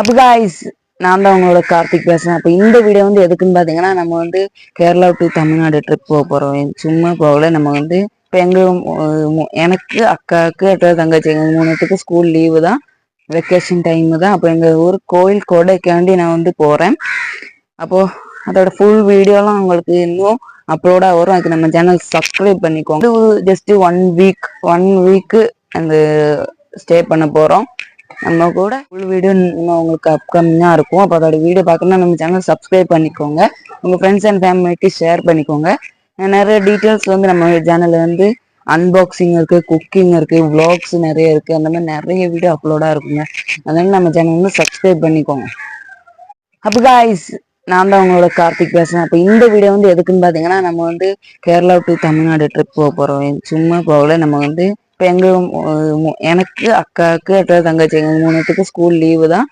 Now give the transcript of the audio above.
அப்போ guys, நான் தான் உங்களோட கார்த்திக் பேசுறேன். அப்போ இந்த வீடியோ வந்து எதுக்குன்னு பார்த்தீங்கன்னா, நம்ம வந்து கேரளா டு தமிழ்நாடு ட்ரிப் போக போகிறோம். சும்மா போகல, நம்ம வந்து இப்போ எனக்கு அக்காவுக்கு அடுத்த தங்கச்சி எங்கள் 3 பேருக்கு ஸ்கூல் லீவு தான், வெக்கேஷன் டைமு தான். அப்போ எங்கள் ஊர் கோயில் கொடைக்காண்டி நான் வந்து போகிறேன். அப்போது அதோட ஃபுல் வீடியோலாம் உங்களுக்கு இன்னும் அப்லோடாக வரும். அதுக்கு நம்ம சேனல் சப்ஸ்கிரைப் பண்ணிக்கோங்க. இது ஜஸ்ட் ஒன் வீக்கு அந்த ஸ்டே பண்ண போகிறோம். நம்ம கூட ஃபுல் வீடியோ இன்னும் உங்களுக்கு அப்கமிங்காக இருக்கும். அப்போ அதோட வீடியோ பார்க்கணும்னா நம்ம சேனல் சப்ஸ்கிரைப் பண்ணிக்கோங்க. உங்கள் ஃப்ரெண்ட்ஸ் அண்ட் ஃபேமிலிக்கு ஷேர் பண்ணிக்கோங்க. நிறைய டீட்டெயில்ஸ் வந்து நம்ம சேனலில் வந்து அன்பாக்சிங் இருக்குது, குக்கிங் இருக்குது, விளாக்ஸ் நிறைய இருக்குது. அந்த மாதிரி நிறைய வீடியோ அப்லோடாக இருக்குங்க. அதனால நம்ம சேனல் வந்து சப்ஸ்கிரைப் பண்ணிக்கோங்க. அப்போ guys, நான் தான் உங்களோட கார்த்திக் பேசுறேன். அப்போ இந்த வீடியோ வந்து எதுக்குன்னு பார்த்தீங்கன்னா, நம்ம வந்து கேரளா டு தமிழ்நாடு ட்ரிப் போக போகிறோம். சும்மா போகல, நம்ம வந்து இப்போ எனக்கு அக்காவுக்கு அடுத்த தங்கச்சி எங்கள் 3 பேருக்கு ஸ்கூல் லீவு தான்,